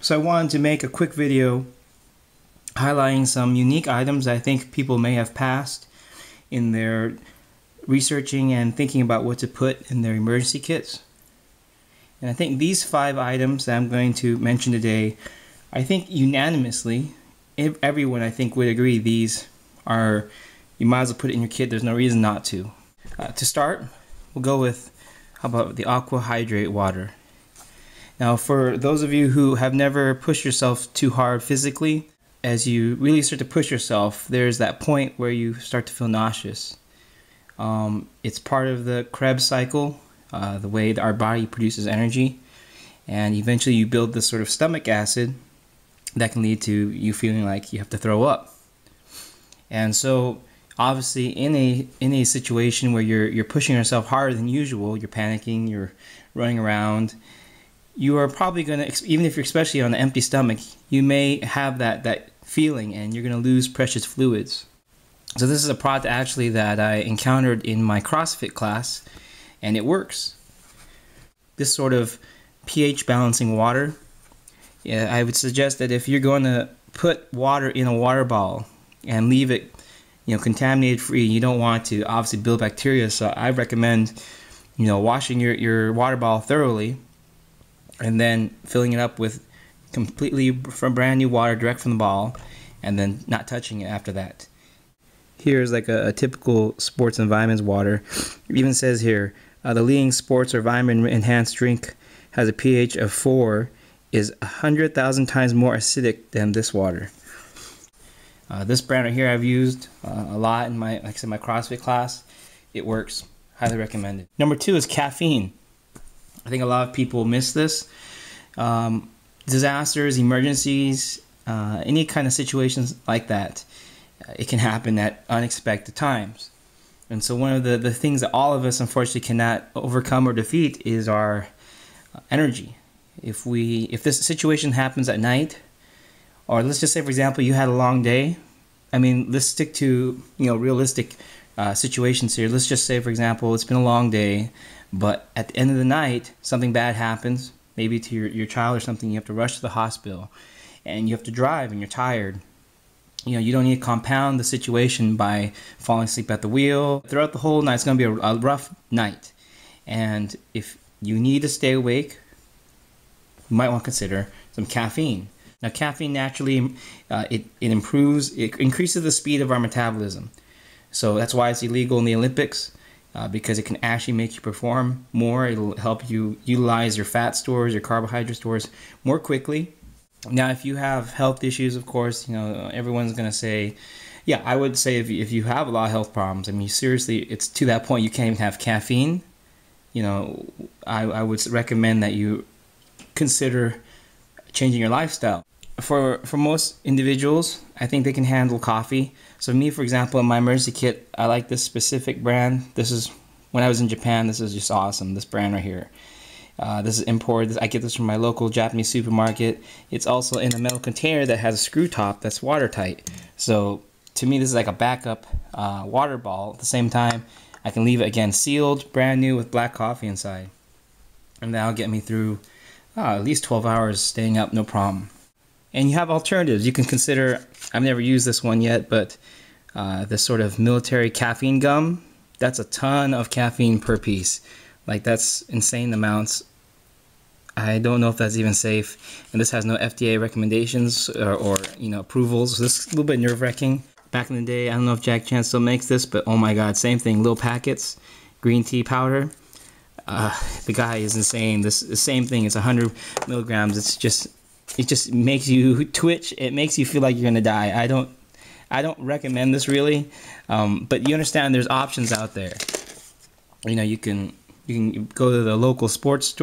So I wanted to make a quick video highlighting some unique items I think people may have passed in their researching and thinking about what to put in their emergency kits. And I think these 5 items that I'm going to mention today, I think unanimously, everyone I think would agree these are, you might as well put it in your kit, there's no reason not to. To start, we'll go with, how about the Aqua Hydrate water. Now for those of you who have never pushed yourself too hard physically, as you really start to push yourself, there's that point where you start to feel nauseous. It's part of the Krebs cycle, the way that our body produces energy, and eventually you build this sort of stomach acid that can lead to you feeling like you have to throw up. And so obviously in a situation where you're pushing yourself harder than usual, you're panicking, you're running around, you are probably going to, even if you're especially on an empty stomach, you may have that feeling and you're going to lose precious fluids. So this is a product actually that I encountered in my CrossFit class, and it works. This sort of pH balancing water, I would suggest that if you're going to put water in a water bottle and leave it, contaminated free, you don't want to obviously build bacteria. So I recommend, washing your water bottle thoroughly and then filling it up with completely brand new water direct from the bottle, and then not touching it after that. Here's like a typical sports and vitamins water. It even says here, the leading sports or vitamin enhanced drink has a pH of 4, is 100,000 times more acidic than this water. This brand right here I've used a lot in my, like I said, my CrossFit class. It works. Highly recommended. Number 2 is caffeine. I think a lot of people miss this. Disasters, emergencies, any kind of situations like that, it can happen at unexpected times. And so one of the things that all of us unfortunately cannot overcome or defeat is our energy. If this situation happens at night, or let's just say for example you had a long day, I mean, let's stick to realistic situations here. Let's just say for example it's been a long day, but at the end of the night something bad happens, maybe to your child or something, you have to rush to the hospital and you have to drive and you're tired. You don't need to compound the situation by falling asleep at the wheel. Throughout the whole night, it's going to be a rough night. And if you need to stay awake, you might want to consider some caffeine. Now, caffeine naturally, it increases the speed of our metabolism. So that's why it's illegal in the Olympics, because it can actually make you perform more. It'll help you utilize your fat stores, your carbohydrate stores more quickly. Now, if you have health issues, of course, everyone's going to say, yeah, I would say if you have a lot of health problems, I mean, seriously, it's to that point you can't even have caffeine. I would recommend that you consider changing your lifestyle. For most individuals, I think they can handle coffee. So me, for example, in my emergency kit, I like this specific brand. This is, when I was in Japan, this is just awesome, this brand right here. This is imported. I get this from my local Japanese supermarket. It's also in a metal container that has a screw top that's watertight. So to me, this is like a backup water bottle. At the same time, I can leave it again sealed, brand new, with black coffee inside. And that'll get me through at least 12 hours staying up, no problem. And you have alternatives. You can consider, I've never used this one yet, but this sort of military caffeine gum, that's a ton of caffeine per piece. Like, that's insane amounts. I don't know if that's even safe, and this has no FDA recommendations or approvals. So this is a little bit nerve-wracking. Back in the day, I don't know if Jack Chan still makes this, but oh my god, same thing, little packets, green tea powder. The guy is insane. The same thing, it's 100 milligrams. It just makes you twitch. It makes you feel like you're gonna die. I don't recommend this really, but you understand there's options out there. You can go to the local sports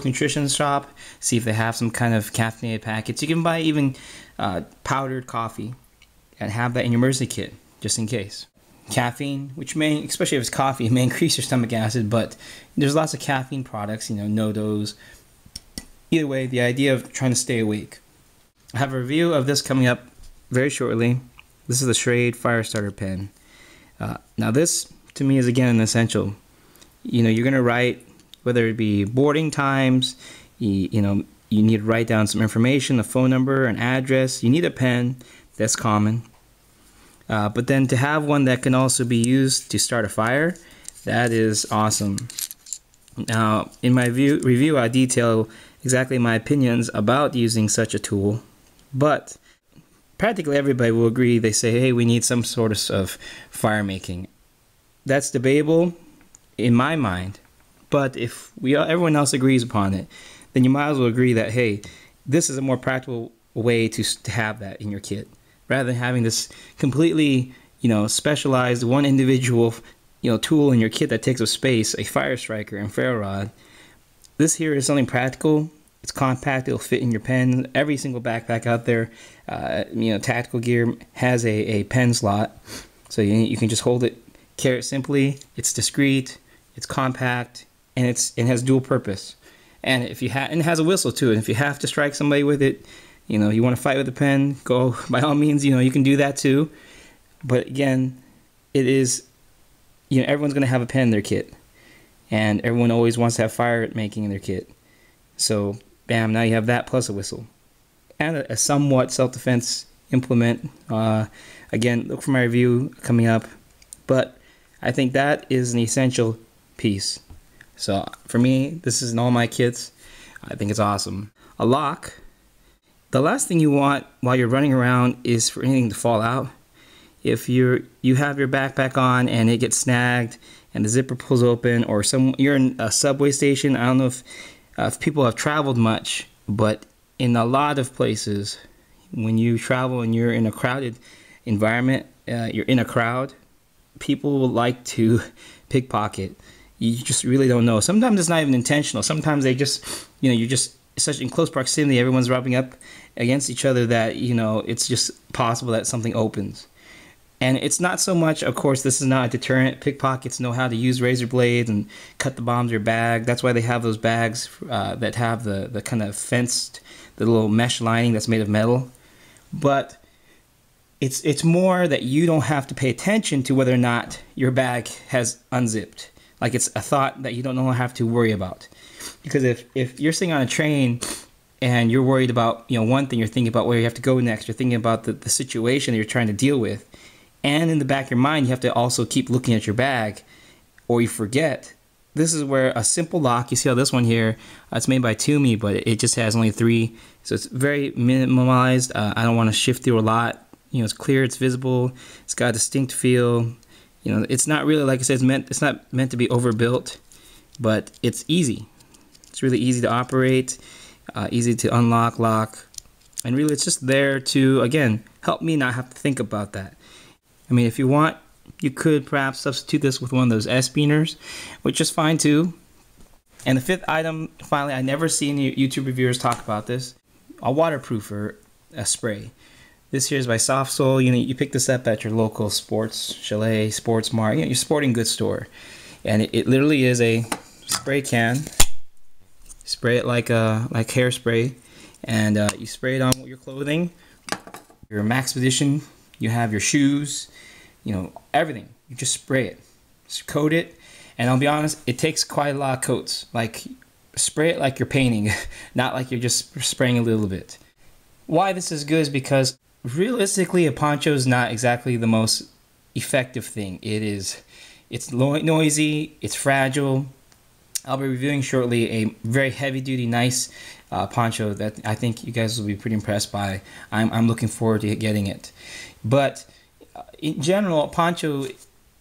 nutrition shop, see if they have some kind of caffeinated packets. You can buy even powdered coffee and have that in your emergency kit, just in case. Caffeine, which may, especially if it's coffee, it may increase your stomach acid, but there's lots of caffeine products, no dose. Either way, the idea of trying to stay awake. I have a review of this coming up very shortly. This is the Firestarter Pin. Now this, to me, is again an essential. You're going to write, whether it be boarding times, you need to write down some information, a phone number, an address. You need a pen. That's common. But then to have one that can also be used to start a fire, that is awesome. Now, in my review, I detail exactly my opinions about using such a tool, but practically everybody will agree. They say, hey, we need some sort of fire making. That's debatable in my mind, but if everyone else agrees upon it, then you might as well agree that, hey, this is a more practical way to have that in your kit, rather than having this completely, specialized one individual, tool in your kit that takes up space, a fire striker and ferro rod. This here is something practical. It's compact. It'll fit in your pen. Every single backpack out there, tactical gear has a pen slot, so you can just hold it, carry it simply. It's discreet. It's compact, and it has dual purpose. And and it has a whistle too. And if you have to strike somebody with it, you want to fight with a pen, go by all means. You can do that too. But again, it is, everyone's going to have a pen in their kit, and everyone always wants to have fire making in their kit. So, bam! Now you have that plus a whistle, and a somewhat self-defense implement. Again, look for my review coming up. But I think that is an essential piece. So for me, this is in all my kits. I think it's awesome. A lock. The last thing you want while you're running around is for anything to fall out. If you have your backpack on and it gets snagged and the zipper pulls open, or you're in a subway station. I don't know if people have traveled much, but in a lot of places, when you travel and you're in a crowded environment, you're in a crowd, people will like to pickpocket. You just really don't know. Sometimes it's not even intentional. Sometimes they just, you're just such in close proximity, everyone's rubbing up against each other that, it's just possible that something opens. And it's not so much, of course, this is not a deterrent. Pickpockets know how to use razor blades and cut the bottoms of your bag. That's why they have those bags that have the kind of fenced, the little mesh lining that's made of metal. But it's more that you don't have to pay attention to whether or not your bag has unzipped. Like, it's a thought that you don't have to worry about. Because if you're sitting on a train and you're worried about, one thing, you're thinking about where you have to go next, you're thinking about the situation that you're trying to deal with, and in the back of your mind, you have to also keep looking at your bag, or you forget. This is where a simple lock, you see how this one here, it's made by Toomey, but it just has only 3, so it's very minimalized. I don't want to shift through a lot. It's clear, it's visible, it's got a distinct feel. It's not really, like I said, it's not meant to be overbuilt, but it's easy. It's really easy to operate, easy to unlock, lock, and really it's just there to, again, help me not have to think about that. I mean, if you want, you could perhaps substitute this with one of those S-beaners, which is fine too. And the 5th item, finally, I never see any YouTube reviewers talk about this, a waterproofer, a spray. This here is by Soft Sole. You pick this up at your local sports chalet, sports mart, your sporting goods store. And it literally is a spray can. Spray it like hairspray, and you spray it on your clothing, your Maxpedition, you have your shoes, everything. You just spray it, just coat it, and I'll be honest, it takes quite a lot of coats. Like, spray it like you're painting, not like you're just spraying a little bit. Why this is good is because realistically, a poncho is not exactly the most effective thing. It's noisy, it's fragile. I'll be reviewing shortly a very heavy-duty, nice poncho that I think you guys will be pretty impressed by. I'm looking forward to getting it. But in general, a poncho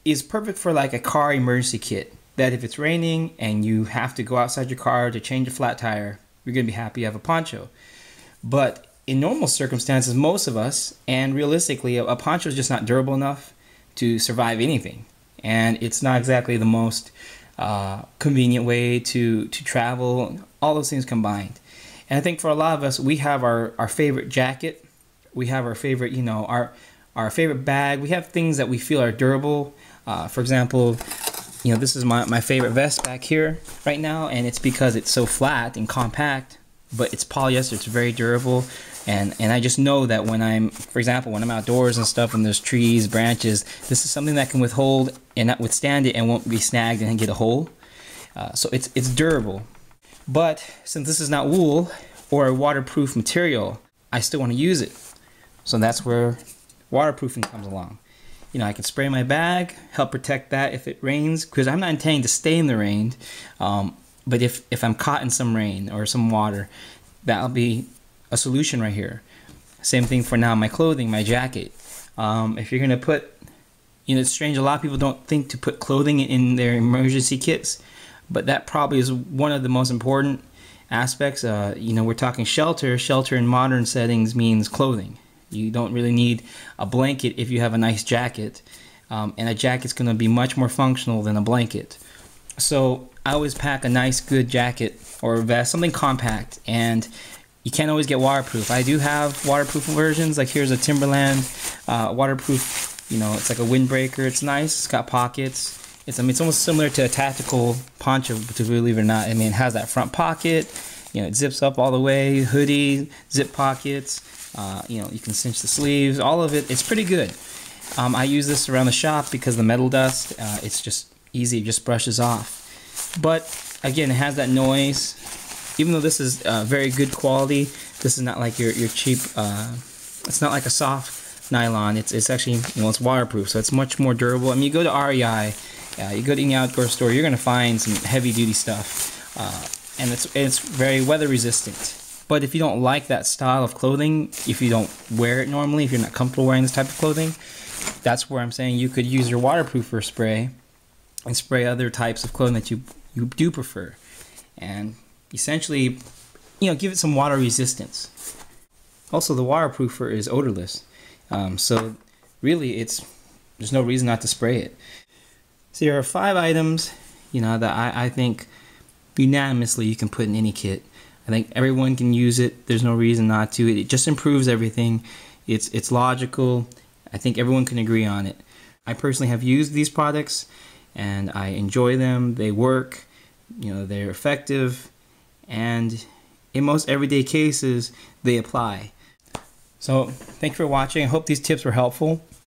is perfect for like a car emergency kit. That if it's raining and you have to go outside your car to change a flat tire, you're going to be happy you have a poncho. But in normal circumstances, most of us, and realistically, a poncho is just not durable enough to survive anything. And it's not exactly the most convenient way to travel, all those things combined. And I think for a lot of us, we have our favorite jacket, we have our favorite, our favorite bag, we have things that we feel are durable. For example, this is my favorite vest back here right now, and it's because it's so flat and compact, but it's polyester, it's very durable. And I just know that when for example, when I'm outdoors and stuff and there's trees, branches, this is something that can withhold and withstand it and won't be snagged and get a hole. So it's durable. But since this is not wool, or a waterproof material, I still want to use it. So that's where waterproofing comes along. You know, I can spray my bag, help protect that if it rains, because I'm not intending to stay in the rain. But if I'm caught in some rain or some water, that'll be a solution right here. Same thing for now, my clothing, my jacket. If you're gonna put, you know, it's strange, a lot of people don't think to put clothing in their emergency kits, but that probably is one of the most important aspects. You know, we're talking shelter. Shelter in modern settings means clothing. You don't really need a blanket if you have a nice jacket, and a jacket's gonna be much more functional than a blanket. So I always pack a nice good jacket or a vest, something compact, and you can't always get waterproof. I do have waterproof versions, like here's a Timberland waterproof, you know, it's like a windbreaker. It's nice, it's got pockets. I mean, it's almost similar to a tactical poncho, to believe it or not. I mean, it has that front pocket, you know, it zips up all the way, hoodie, zip pockets, you know, you can cinch the sleeves, all of it. It's pretty good. I use this around the shop because the metal dust, it's just easy, it just brushes off. But again, it has that noise. Even though this is very good quality, this is not like your cheap, it's not like a soft nylon. It's actually, you know, it's waterproof, so it's much more durable. I mean, you go to REI, you go to any outdoor store, you're gonna find some heavy duty stuff, and it's very weather resistant. But if you don't like that style of clothing, if you don't wear it normally, if you're not comfortable wearing this type of clothing, that's where I'm saying you could use your waterproofer spray and spray other types of clothing that you do prefer, and essentially, you know, give it some water resistance. Also, the waterproofer is odorless, so really there's no reason not to spray it. So there are 5 items, you know, that I think unanimously you can put in any kit. I think everyone can use it. There's no reason not to. It just improves everything. It's logical. I think everyone can agree on it. I personally have used these products and I enjoy them. They work, you know, they're effective, and in most everyday cases they apply. So thank you for watching. I hope these tips were helpful.